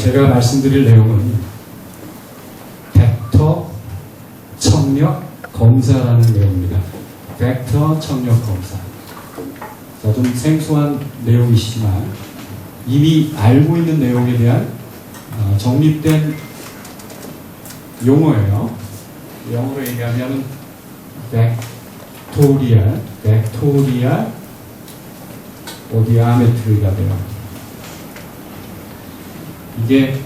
제가 말씀드릴 내용은 벡터 청력 검사라는 내용입니다. 벡터 청력 검사. 자, 좀 생소한 내용이시지만 이미 알고 있는 내용에 대한 정립된 용어예요. 영어로 얘기하면 벡토리아 오디아메트리가 돼요. 이게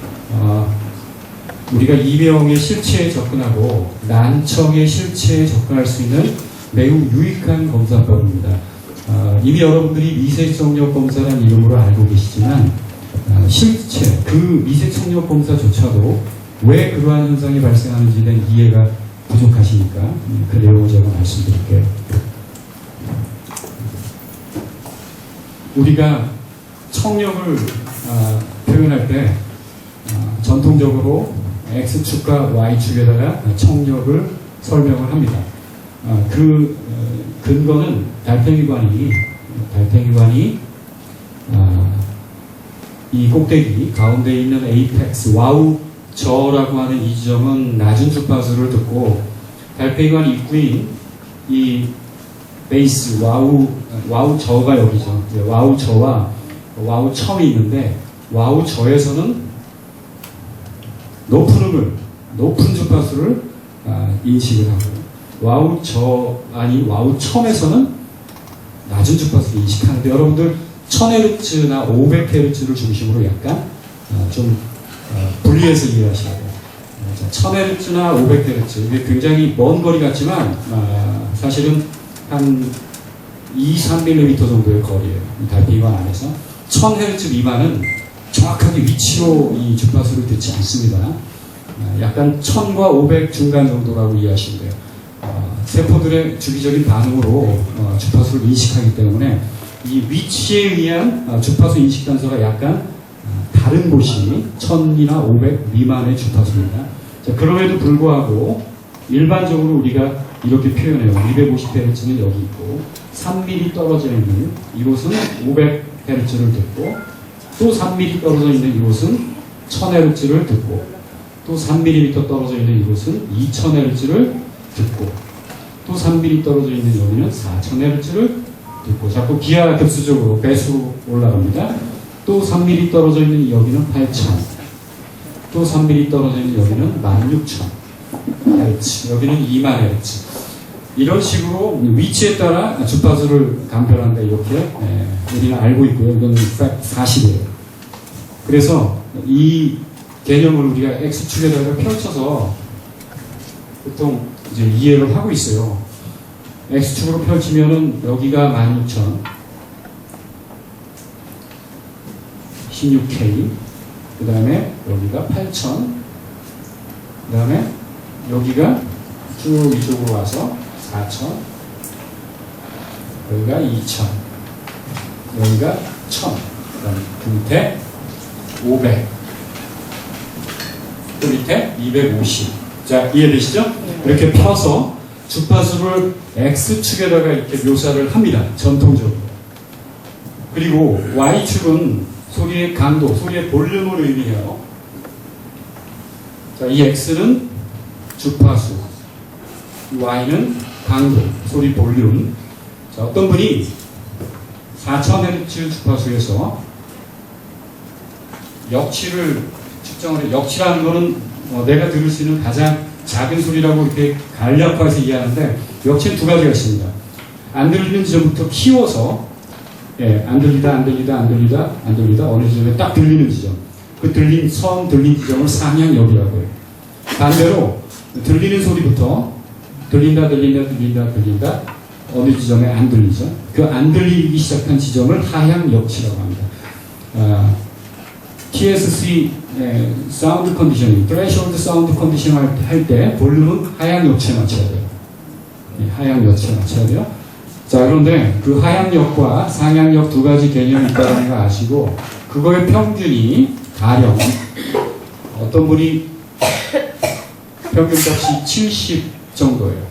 우리가 이명의 실체에 접근하고 난청의 실체에 접근할 수 있는 매우 유익한 검사법입니다. 이미 여러분들이 미세청력 검사라는 이름으로 알고 계시지만 실체, 그 미세청력 검사조차도 왜 그러한 현상이 발생하는지에 대한 이해가 부족하시니까 그 내용을 제가 말씀드릴게요. 우리가 청력을 표현할 때 전통적으로 X축과 Y축에다가 청력을 설명을 합니다. 그 근거는 달팽이관이 이 꼭대기 가운데 있는 에이펙스 와우 저라고 하는 이 지점은 낮은 주파수를 듣고 달팽이관 입구인 이 베이스 와우 저가 여기죠. 와우 저와 와우 첨이 있는데 와우 저에서는 높은 주파수를 인식을 하고 와우 첨에서는 낮은 주파수를 인식하는데 여러분들 1000Hz나 500Hz를 중심으로 약간 좀 분리해서 이해하셔야 돼요. 1000Hz나 500Hz 이게 굉장히 먼 거리 같지만 사실은 한 2-3mm 정도의 거리예요. 달팽이관 안에서 1000Hz 미만은 정확하게 위치로 이 주파수를 듣지 않습니다. 약간 1000과 500 중간 정도라고 이해하시면 돼요. 세포들의 주기적인 반응으로 주파수를 인식하기 때문에 이 위치에 의한 주파수 인식 단서가 약간 다른 곳이 1000이나 500 미만의 주파수입니다. 자, 그럼에도 불구하고 일반적으로 우리가 이렇게 표현해요. 250Hz는 여기 있고 3mm 떨어져 있는 이곳은 500Hz를 듣고 또 3mm 떨어져 있는 이곳은 1000Hz를 듣고 또 3mm 떨어져 있는 이곳은 2000Hz를 듣고 또 3mm 떨어져 있는 여기는 4000Hz를 듣고 자꾸 기하급수적으로 배수로 올라갑니다. 또 3mm 떨어져 있는 여기는 8000, 또 3mm 떨어져 있는 여기는 16000Hz, 여기는 20,000Hz. 이런 식으로 위치에 따라 주파수를 감별한다 이렇게 우리는 알고 있고요. 이건 사실이에요. 그래서 이 개념을 우리가 X축에다가 펼쳐서 보통 이제 이해를 하고 있어요. X축으로 펼치면은 여기가 16,000, 16K, 그 다음에 여기가 8,000, 그 다음에 여기가 쭉 이쪽으로 와서 4,000, 여기가 2,000, 여기가 1,000, 그 다음에 그 밑에 500, 그 밑에 250. 자, 이해되시죠? 이렇게 펴서 주파수를 X축에다가 이렇게 묘사를 합니다. 전통적으로. 그리고 Y축은 소리의 강도, 소리의 볼륨을 의미해요. 자, 이 X는 주파수, Y는 강도, 소리 볼륨. 자, 어떤 분이 4000Hz 주파수에서 역치를 측정을 해요. 역치라는 거는 내가 들을 수 있는 가장 작은 소리라고 이렇게 간략화해서 이해하는데 역치는 두 가지가 있습니다. 안 들리는 지점부터 키워서 안 들리다 어느 지점에 딱 들리는 지점, 그 처음 들린 지점을 상향역이라고 해요. 반대로 들리는 소리부터 들린다 어느 지점에 안 들리죠. 그 안 들리기 시작한 지점을 하향역치라고 합니다. TSC 사운드 컨디셔닝, threshold 사운드 컨디셔닝 할 때 볼륨은 하향역치에 맞춰야 돼요. 하향역치에 맞춰야 돼요. 자, 그런데 그 하향역과 상향역 두 가지 개념이 있다는 거 아시고 그거의 평균이 가령 어떤 분이 평균값이 70 정도예요.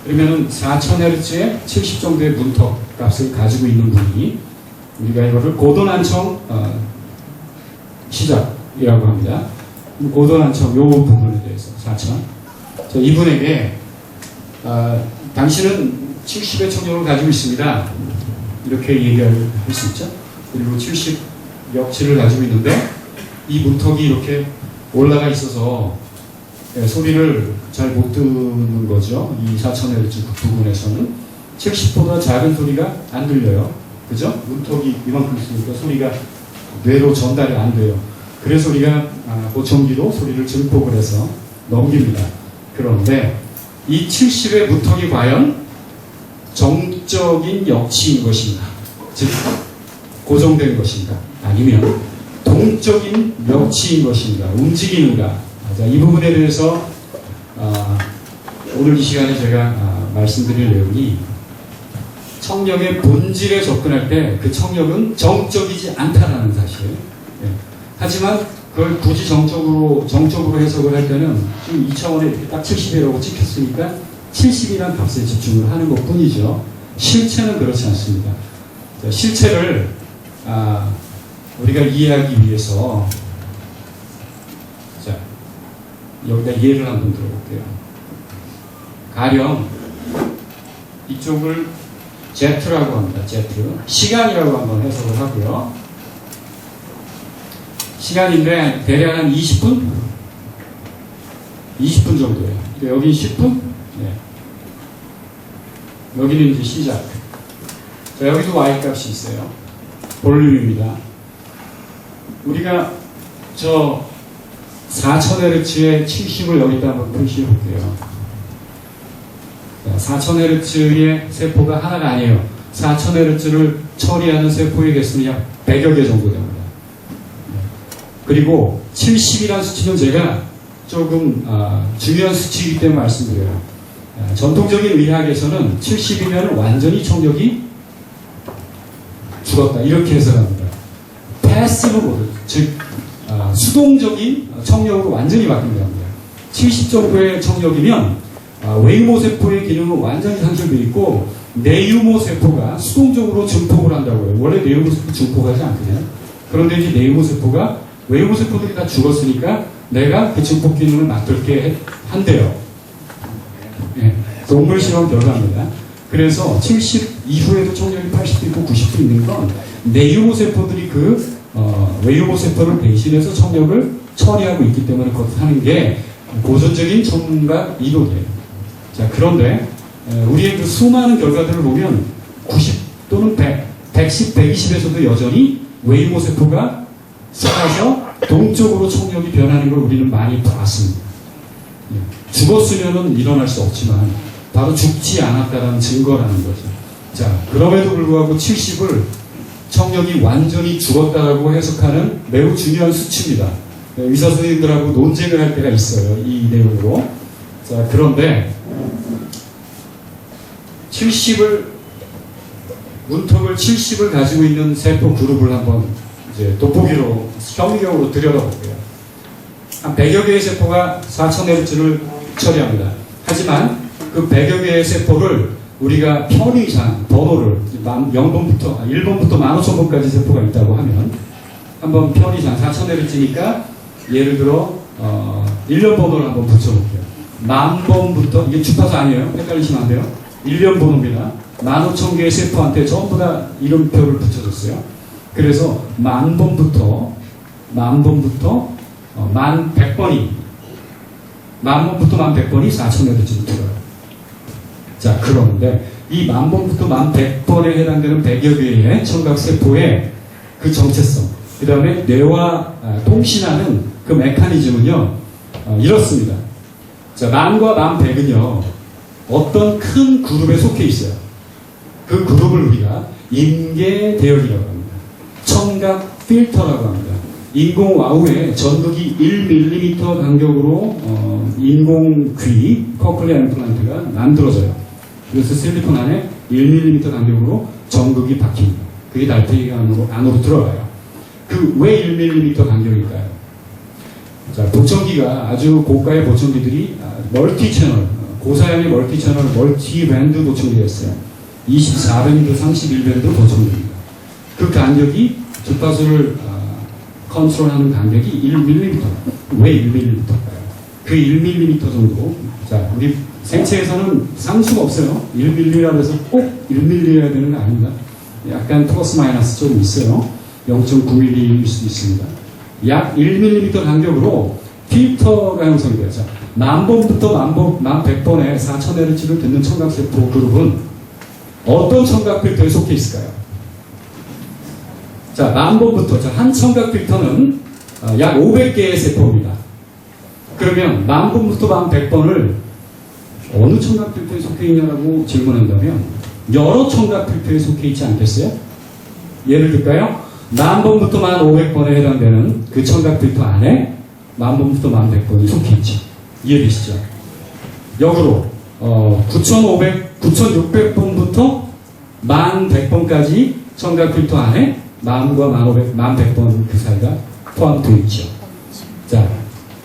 그러면은 4000Hz에 70 정도의 문턱 값을 가지고 있는 분이 우리가 이거를 고도난청 시작이라고 합니다. 고도난청 요 부분에 대해서 4천. 자, 이분에게 당신은 70의 청력을 가지고 있습니다. 이렇게 얘기할 수 있죠. 그리고 70 역치를 가지고 있는데 이 문턱이 이렇게 올라가 있어서 소리를 잘 못 듣는 거죠. 이 4000Hz 부분에서는 70보다 작은 소리가 안 들려요. 그죠? 문턱이 이만큼 있으니까 소리가 뇌로 전달이 안 돼요. 그래서 우리가 보청기로 소리를 증폭을 해서 넘깁니다. 그런데 이 70의 문턱이 과연 정적인 역치인 것인가? 즉 고정된 것인가? 아니면 동적인 역치인 것인가? 움직이는가? 자, 이 부분에 대해서 오늘 이 시간에 제가 말씀드릴 내용이 청력의 본질에 접근할 때 그 청력은 정적이지 않다라는 사실. 네. 하지만 그걸 굳이 정적으로 해석을 할 때는 지금 2차원에 이렇게 딱 70이라고 찍혔으니까 70이라는 값에 집중을 하는 것 뿐이죠. 실체는 그렇지 않습니다. 자, 실체를 우리가 이해하기 위해서 자, 여기다 예를 한번 들어볼게요. 가령 이쪽을 Z라고 합니다. Z. 시간이라고 한번 해석을 하고요. 시간인데 대략 한 20분? 20분 정도예요. 여기 10분? 네. 여기는 이제 시작. 자, 여기도 Y 값이 있어요. 볼륨입니다. 우리가 저 4000Hz의 70을 여기다 한번 표시해 볼게요. 4000Hz의 세포가 하나가 아니에요. 4000Hz를 처리하는 세포의 개수는 약 100여 개 정도 됩니다. 그리고 70이라는 수치는 제가 조금 중요한 수치이기 때문에 말씀드려요. 전통적인 의학에서는 70이면 완전히 청력이 죽었다. 이렇게 해석합니다. 패시브 모드, 즉 수동적인 청력으로 완전히 바뀐다. 70 정도의 청력이면 외유모 세포의 기능은 완전히 상실되어 있고 내유모 세포가 수동적으로 증폭을 한다고요. 원래 내유모 세포 증폭하지 않거든요. 그런데 이제 내유모 세포가 외유모 세포들이 다 죽었으니까 내가 그 증폭 기능을 맡을게 한대요. 네, 동물 실험 결과입니다. 그래서 70 이후에도 청력이 80도 있고 90도 있는 건 내유모 세포들이 그 외유모 세포를 배신해서 청력을 처리하고 있기 때문에 그것을 하는 게 고전적인 전문가 이론이에요. 자, 그런데 우리의 그 수많은 결과들을 보면 90 또는 100, 110, 120에서도 여전히 외유모 세포가 쏟아져 동쪽으로 청력이 변하는 걸 우리는 많이 봤습니다. 죽었으면은 일어날 수 없지만 바로 죽지 않았다는 증거라는 거죠. 자, 그럼에도 불구하고 70을 청력이 완전히 죽었다라고 해석하는 매우 중요한 수치입니다. 의사 선생님들하고 논쟁을 할 때가 있어요. 이 내용으로. 자, 그런데 문턱을 70을 가지고 있는 세포 그룹을 한번 이제 돋보기로 현미경으로 들여다볼게요. 한 100여 개의 세포가 4000Hz를 처리합니다. 하지만 그 100여 개의 세포를 우리가 편의상 번호를 0번부터 1번부터 15,000번까지 세포가 있다고 하면 한번 편의상 4000Hz니까 예를 들어 1년 번호를 한번 붙여볼게요. 10,000번부터 이게 주파수 아니에요. 헷갈리시면 안 돼요. 1년 번호입니다. 15,000개의 세포한테 전부 다 이름표를 붙여줬어요. 그래서 10,000번부터 11,000번이 10,000번이 4000Hz로 들어요. 자, 그런데 이 10,000번부터 11,100번에 해당되는 100여 개의 청각세포의 그 정체성, 그 다음에 뇌와 통신하는 그 메커니즘은요, 이렇습니다. 자, 10,000과 11,100은요, 어떤 큰 그룹에 속해 있어요. 그 그룹을 우리가 임계대역이라고 합니다. 청각 필터라고 합니다. 인공 와우에 전극이 1mm 간격으로 인공귀 코클리아 임플란트가 만들어져요. 그래서 실리콘 안에 1mm 간격으로 전극이 박힙니다. 그게 달팽이 안으로 들어가요. 그 왜 1mm 간격일까요? 자, 보청기가 아주 고가의 보청기들이 멀티 채널, 고사양의 멀티 채널, 멀티 밴드 보청기였어요. 24밴드, 31밴드 보청기입니다. 그 간격이 주파수를 컨트롤하는 간격이 1mm. 왜 1mm일까요? 그 1mm 정도. 자, 우리 생체에서는 상수가 없어요. 1mm라고 해서 꼭 1mm여야 되는 거 아닙니다. 약간 플러스 마이너스 좀 있어요. 0.9mm일 수도 있습니다. 약 1mm 간격으로 필터가 형성이 되죠. 10,000번부터 11,100번의 4000Hz를 듣는 청각세포 그룹은 어떤 청각 필터에 속해 있을까요? 자, 10,000번부터, 한 청각 필터는 약 500개의 세포입니다. 그러면 10,000번부터 11,100번을 어느 청각 필터에 속해 있냐라고 질문한다면 여러 청각 필터에 속해 있지 않겠어요? 예를 들까요? 10,000번부터 1,500번에 해당되는 그 청각 필터 안에 10,000번부터 1,100번이 속해 있죠. 이해되시죠? 역으로 9,600번부터 1,100번까지 청각 필터 안에 10,000과 1,100번 그 사이가 포함되어 있죠. 자,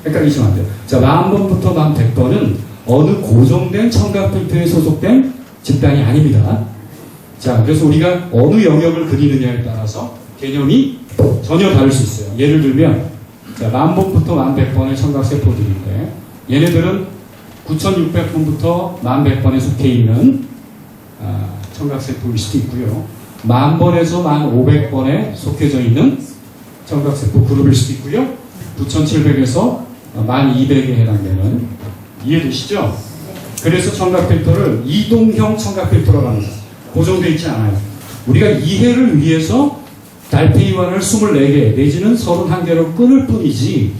헷갈리시면 안 돼요. 자, 10,000번부터 1,100번은 어느 고정된 청각 필터에 소속된 집단이 아닙니다. 자, 그래서 우리가 어느 영역을 그리느냐에 따라서 개념이 전혀 다를 수 있어요. 예를 들면, 자, 10,000번부터 1,100번의 청각세포들인데, 얘네들은 9,600번부터 1,100번에 속해 있는 청각세포일 수도 있고요. 10,000번에서 1,500번에 속해져 있는 청각세포 그룹일 수도 있고요. 9,700에서 1,200에 해당되는, 이해되시죠? 그래서 청각필터를 이동형 청각필터라고 합니다. 고정되어 있지 않아요. 우리가 이해를 위해서 달팽이관을 24개 내지는 31개로 끊을 뿐이지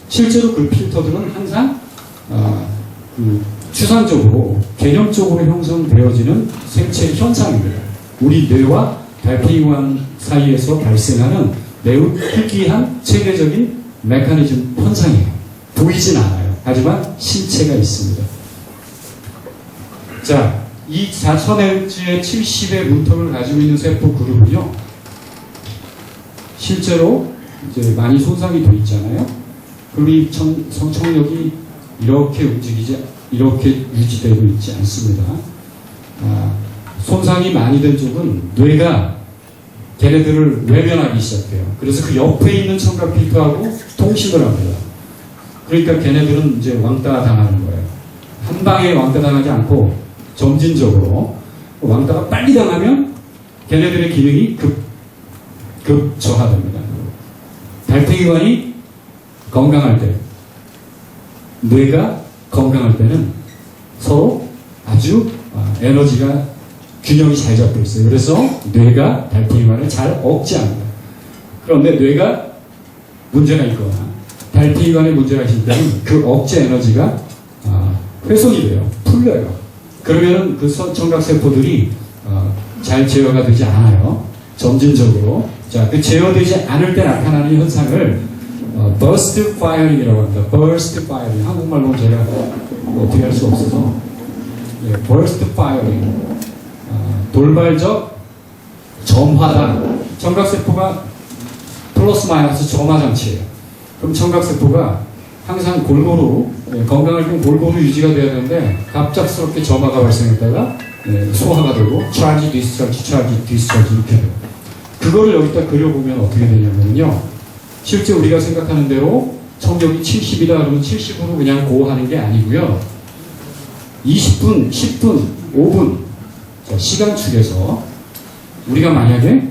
실제로 그 필터들은 항상 추상적으로 개념적으로 형성되어지는 생체 현상입니다. 우리 뇌와 달팽이관 사이에서 발생하는 매우 특이한 체계적인 메커니즘 현상이에요. 보이진 않아요. 하지만 실체가 있습니다. 자, 이 4000Hz의 70의 문턱을 가지고 있는 세포 그룹은요, 실제로 이제 많이 손상이 돼 있잖아요. 그럼 이 청력이 이렇게 이렇게 유지되고 있지 않습니다. 손상이 많이 된 쪽은 뇌가 걔네들을 외면하기 시작해요. 그래서 그 옆에 있는 청각 필터하고 통신을 합니다. 그러니까 걔네들은 이제 왕따 당하는 거예요. 한 방에 왕따 당하지 않고 점진적으로 왕따가 빨리 당하면 걔네들의 기능이 급저하됩니다. 달팽이관이 건강할 때, 뇌가 건강할 때는 서로 아주 에너지가 균형이 잘 잡혀 있어요. 그래서 뇌가 달팽이관을 잘 억제합니다. 그런데 뇌가 문제가 있거나 달팽이관에 문제가 있을 때는 그 억제 에너지가 훼손이 돼요. 풀려요. 그러면 그 청각세포들이 잘 제어가 되지 않아요. 점진적으로. 자, 그 제어되지 않을 때 나타나는 현상을 burst firing이라고 합니다. burst firing. 한국말로 제가 어떻게 할 수 없어서. 예, burst firing. 돌발적 점화단. 청각세포가 플러스 마이너스 점화장치예요. 그럼 청각세포가 항상 골고루, 건강할 땐 골고루 유지가 돼야 되는데 갑작스럽게 점화가 발생했다가 소화가 되고 charge, discharge, charge, discharge 이렇게 돼요. 그거를 여기다 그려보면 어떻게 되냐면요, 실제 우리가 생각하는 대로 청력이 70이다 그러면 70으로 그냥 고하는 게 아니고요, 20분, 10분, 5분 시간축에서 우리가 만약에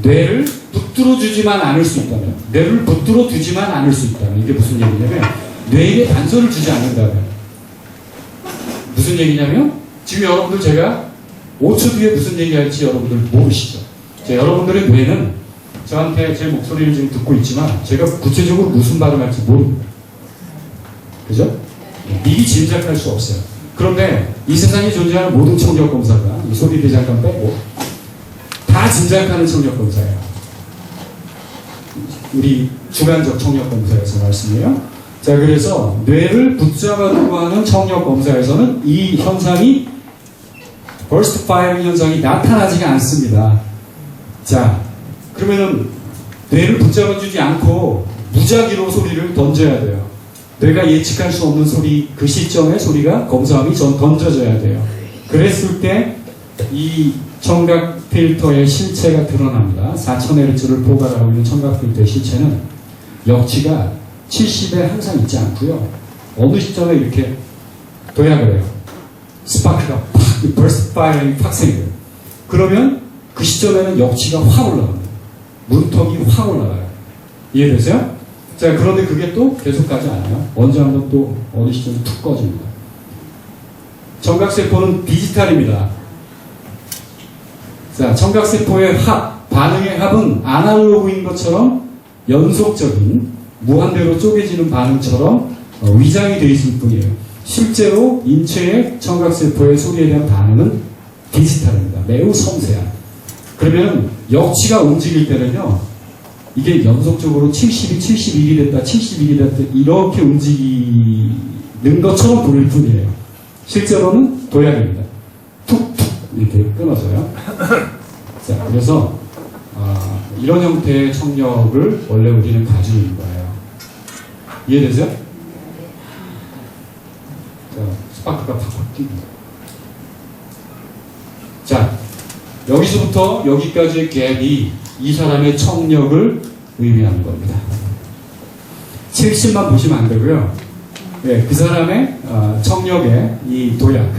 뇌를 붙들어 주지만 않을 수 있다면, 뇌를 붙들어 두지만 않을 수 있다면, 이게 무슨 얘기냐면 뇌에게 단서를 주지 않는다면, 무슨 얘기냐면 지금 여러분들 제가 5초 뒤에 무슨 얘기할지 여러분들 모르시죠? 여러분들의 뇌는 저한테 제 목소리를 지금 듣고 있지만 제가 구체적으로 무슨 발음할지 모릅니다. 그죠? 미리 짐작할 수 없어요. 그런데 이 세상에 존재하는 모든 청력 검사가, 이 소리를 잠깐 빼고 다 짐작하는 청력 검사예요. 우리 주관적 청력 검사에서 말씀이에요. 자, 그래서 뇌를 붙잡아두고 하는 청력 검사에서는 이 현상이 burst firing 현상이 나타나지가 않습니다. 자, 그러면은 뇌를 붙잡아주지 않고 무작위로 소리를 던져야 돼요. 뇌가 예측할 수 없는 소리, 그 시점에 소리가 검사함이 던져져야 돼요. 그랬을 때 이 청각 필터의 실체가 드러납니다. 4000Hz를 포괄하고 있는 청각 필터의 실체는 역치가 70에 항상 있지 않고요. 어느 시점에 이렇게 도약을 해요. 스파크가 팍, 버스트 파이어링이 팍 생겨요. 그러면 그 시점에는 역치가 확 올라갑니다. 문턱이 확 올라가요. 이해되세요? 자, 그런데 그게 또 계속 가지 않아요. 언제 한번 또 어느 시점에 툭 꺼집니다. 청각세포는 디지털입니다. 자, 청각세포의 합, 반응의 합은 아날로그인 것처럼 연속적인 무한대로 쪼개지는 반응처럼 위장이 되어 있을 뿐이에요. 실제로 인체의 청각세포의 소리에 대한 반응은 디지털입니다. 매우 섬세한. 그러면 역치가 움직일 때는요, 이게 연속적으로 72이 됐다, 72이 됐다, 이렇게 움직이는 것처럼 보일 뿐이에요. 실제로는 도약입니다. 툭툭 이렇게 끊어져요. 자, 그래서 이런 형태의 청력을 원래 우리는 가지고 있는 거예요. 이해되세요? 자, 스파크가 팍팍 뜁니다. 자, 여기서부터 여기까지의 갭이 이 사람의 청력을 의미하는 겁니다. 70만 보시면 안 되고요. 네, 그 사람의 청력의 이 도약,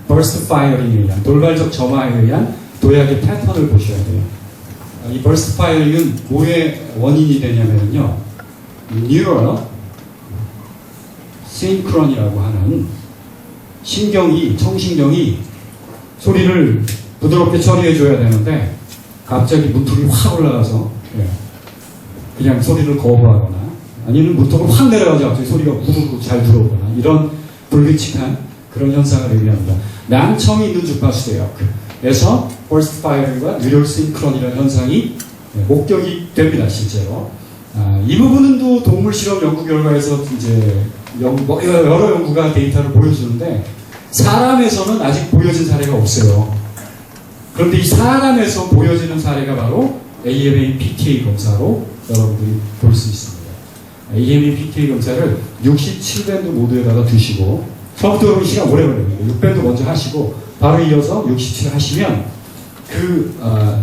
burst firing에 의한, 돌발적 점화에 의한 도약의 패턴을 보셔야 돼요. 이 burst firing은 뭐의 원인이 되냐면요, neural synchron이라고 하는 청신경이 소리를 부드럽게 처리해줘야 되는데 갑자기 문턱이 확 올라가서 그냥 소리를 거부하거나 아니면 문턱을 확 내려가서 갑자기 소리가 우르르 잘 들어오거나 이런 불규칙한 그런 현상을 의미합니다. 낭청이 있는 주파수대역에서 burst firing과 neural synchron이라는 현상이 목격이 됩니다. 실제로. 이 부분은 또 동물 실험 연구 결과에서 이제 여러 연구가 데이터를 보여주는데 사람에서는 아직 보여진 사례가 없어요. 그런데 이 사람에서 보여지는 사례가 바로 AMA PTA 검사로 여러분들이 볼 수 있습니다. AMA PTA 검사를 67밴드 모드에다가 두시고, 처음부터 여러분 시간 오래 걸립니다. 6밴드 먼저 하시고 바로 이어서 67 하시면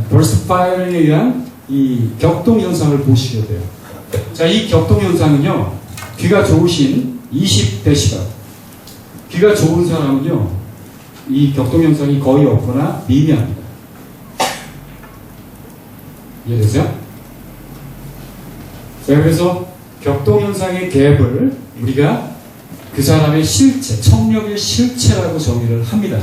burst firing에 의한 이 격동 현상을 보시게 돼요. 자, 이 격동 현상은요, 귀가 좋으신 20dB, 귀가 좋은 사람은요, 이 격동 현상이 거의 없거나 미미합니다. 이해되세요? 자, 그래서 격동 현상의 갭을 우리가 그 사람의 실체, 청력의 실체라고 정의를 합니다.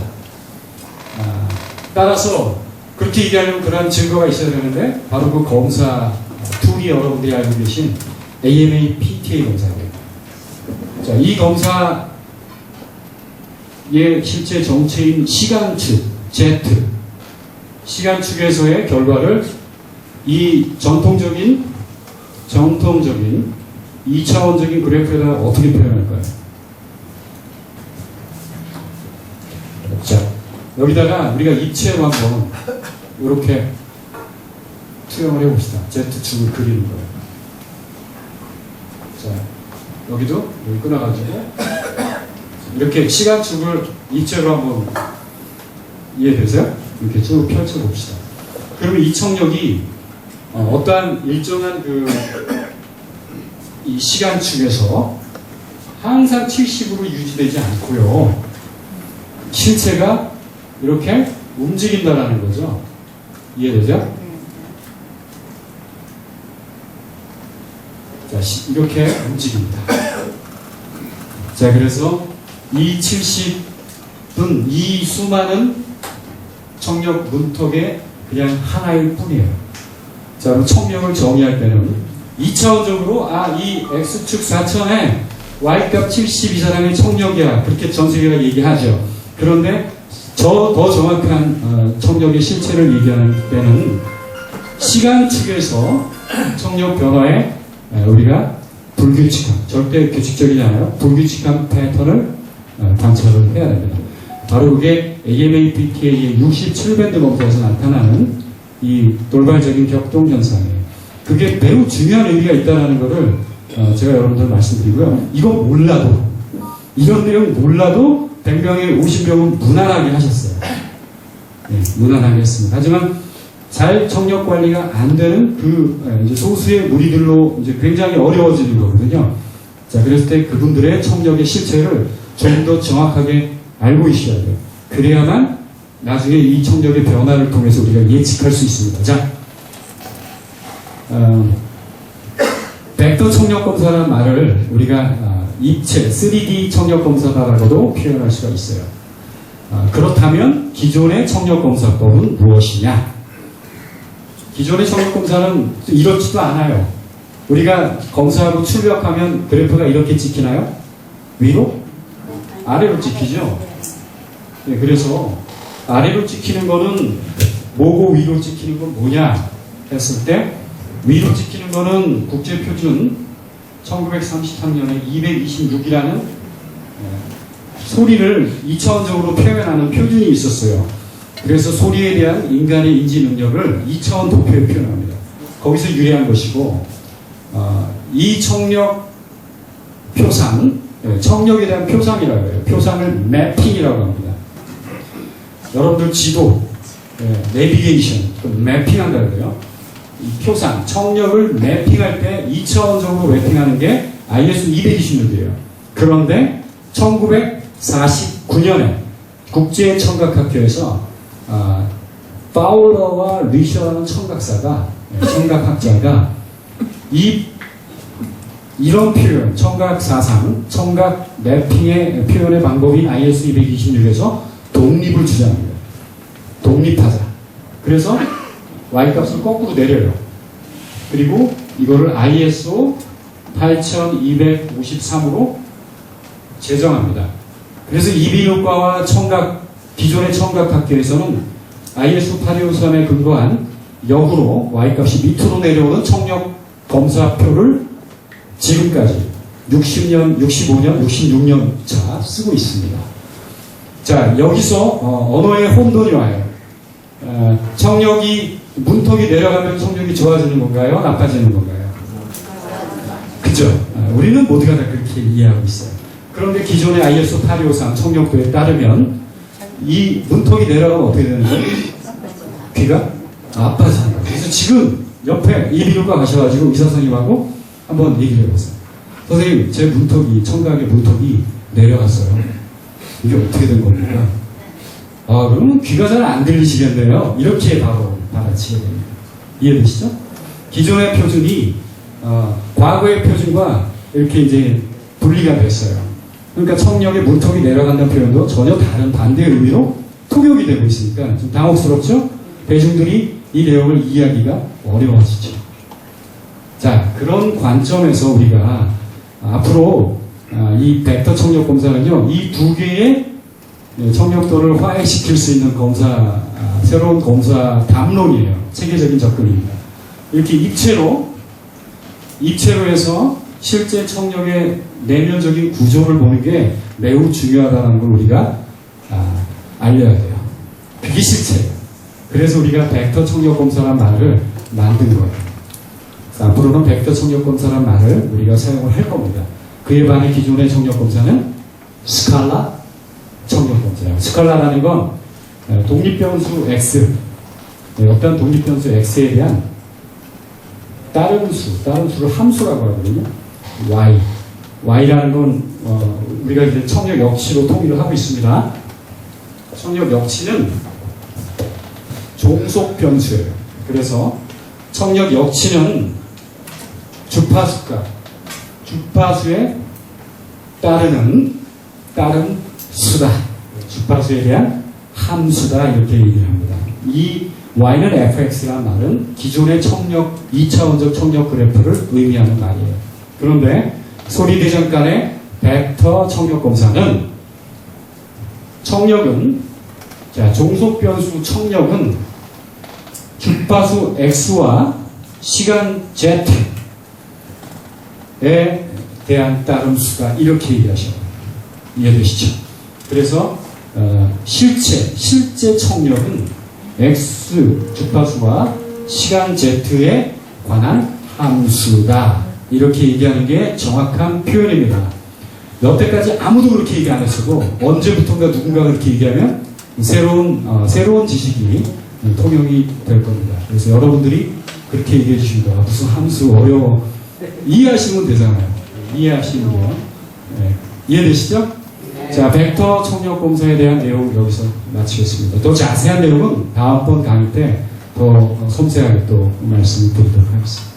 따라서 그렇게 얘기하려면 그러한 증거가 있어야 되는데 바로 그 검사 툴이 여러분들이 알고 계신 AMA PTA 검사예요. 자, 이 검사의 실제 정체인 시간축, Z, 시간축에서의 결과를 이 전통적인 2차원적인 그래프에다가 어떻게 표현할까요? 자, 여기다가 우리가 입체로 한번 이렇게 투영을 해봅시다. Z축을 그리는 거예요. 자, 여기도 여기 끊어가지고 이렇게 시간축을 입체로 한번 이해되세요? 이렇게 쭉 펼쳐봅시다. 그러면 이 청력이 어떠한 일정한 이 시간축에서 항상 70으로 유지되지 않고요, 실체가 이렇게 움직인다라는 거죠. 이해되죠? 자, 이렇게 움직입니다. 자, 그래서 이 70은 이 수많은 청력 문턱의 그냥 하나일 뿐이에요. 자, 그럼 청력을 정의할 때는 2차원적으로 이 X축 4천에 Y값 70 이 사람의 청력이야, 그렇게 전 세계가 얘기하죠. 그런데 더 정확한 청력의 실체를 얘기하는 때는 시간축에서 청력 변화에 우리가 불규칙한, 절대 규칙적이지 않아요, 불규칙한 패턴을 관찰을 해야 됩니다. 바로 그게 AMA PTA의 67밴드 검사에서 나타나는 이 돌발적인 격동 현상이에요. 그게 매우 중요한 의미가 있다는 것을 제가 여러분들 말씀드리고요. 이건 몰라도, 이런 내용 몰라도 100명에 50명은 무난하게 하셨어요. 네, 무난하게 했습니다. 하지만 잘 청력 관리가 안 되는 그 이제 소수의 무리들로 이제 굉장히 어려워지는 거거든요. 자, 그랬을 때 그분들의 청력의 실체를 좀 더 정확하게 알고 있어야 돼요. 그래야만 나중에 이 청력의 변화를 통해서 우리가 예측할 수 있습니다. 자, 벡터 청력 검사라는 말을 우리가 입체 3D 청력 검사다라고도 표현할 수가 있어요. 그렇다면 기존의 청력 검사법은 무엇이냐? 기존의 청력 검사는 이렇지도 않아요. 우리가 검사하고 출력하면 그래프가 이렇게 찍히나요? 위로? 아래로 찍히죠? 네, 그래서 아래로 찍히는 거는 뭐고 위로 찍히는 건 뭐냐 했을 때 위로 찍히는 거는 국제표준 1933년에 226이라는 소리를 2차원적으로 표현하는 표준이 있었어요. 그래서 소리에 대한 인간의 인지 능력을 2차원 도표에 표현합니다. 거기서 유래한 것이고 이 청력 표상, 청력에 대한 표상이라고 해요. 표상을 매핑이라고 합니다. 여러분들 지도, 내비게이션, 매핑한다 그래요. 이 표상, 청력을 매핑할 때 2차원적으로 매핑하는 게 ISO 220년도예요. 그런데 1949년에 국제청각학회에서 파울러와 리셔라는 청각학자가 이런 표현, 청각 사상, 청각 매핑의 표현의 방법인 ISO 226에서 독립을 주장합니다. 독립하자. 그래서 Y값을 거꾸로 내려요. 그리고 이거를 ISO 8253으로 제정합니다. 그래서 이비인후과와 기존의 청각학계에서는 ISO 8253에 근거한 역으로 Y값이 밑으로 내려오는 청력 검사표를 지금까지 60년, 65년, 66년 차 쓰고 있습니다. 자, 여기서 언어의 혼돈이 와요. 청력이 문턱이 내려가면 청력이 좋아지는 건가요? 나빠지는 건가요? 그죠? 우리는 모두가 다 그렇게 이해하고 있어요. 그런데 기존의 ISO 8253 청력도에 따르면 이 문턱이 내려가면 어떻게 되는 거예요? 귀가 나빠지는 거예요. 그래서 지금 옆에 이비인후과 가셔가지고 의사 선생님하고 한번 얘기를 해보세요. 선생님, 제 문턱이, 청각의 문턱이 내려갔어요. 이게 어떻게 된 겁니까? 그러면 귀가 잘 안 들리시겠네요. 이렇게 바로 받아치게 됩니다. 이해되시죠? 기존의 표준이 과거의 표준과 이렇게 이제 분리가 됐어요. 그러니까 청력의 문턱이 내려간다는 표현도 전혀 다른 반대의 의미로 통역이 되고 있으니까 좀 당혹스럽죠? 대중들이 이 내용을 이해하기가 어려워지죠. 자, 그런 관점에서 우리가 앞으로 이 벡터 청력 검사는요, 이 두 개의 청력도를 화해시킬 수 있는 검사, 새로운 검사 담론이에요. 체계적인 접근입니다. 이렇게 입체로 해서 실제 청력의 내면적인 구조를 보는 게 매우 중요하다는 걸 우리가 알려야 돼요. 그게 실체예요. 그래서 우리가 벡터 청력 검사라는 말을 만든 거예요. 앞으로는 벡터 청력 검사라는 말을 우리가 사용을 할 겁니다. 그에 반해 기존의 청력 검사는 스칼라 청력 검사예요. 스칼라라는 건 독립변수 X, 어떤 독립변수 X에 대한 다른 수를 함수라고 하거든요. Y라는 건 우리가 이제 청력 역치로 통일을 하고 있습니다. 청력 역치는 종속 변수예요. 그래서 청력 역치는 주파수에 따른 수다. 주파수에 대한 함수다. 이렇게 얘기를 합니다. 이 Y는 fx라는 말은 기존의 청력, 2차원적 청력 그래프를 의미하는 말이에요. 그런데 소리대장간의 벡터 청력 검사는 종속변수 청력은 주파수 x와 시간 z에 대한 따름수다. 이렇게 얘기하셔요. 이해되시죠? 그래서 실제 청력은 x 주파수와 시간 z에 관한 함수다. 이렇게 얘기하는 게 정확한 표현입니다. 여태까지 아무도 그렇게 얘기 안 했어도 언제부턴가 누군가 그렇게 얘기하면 새로운 지식이 통용이 될 겁니다. 그래서 여러분들이 그렇게 얘기해 주십니다. 무슨 함수 어려워. 이해하시면 되잖아요. 이해하시면요. 네. 이해되시죠? 자, 벡터 총력 공사에 대한 내용 여기서 마치겠습니다. 또 자세한 내용은 다음번 강의 때 더 섬세하게 또 말씀을 드리도록 하겠습니다.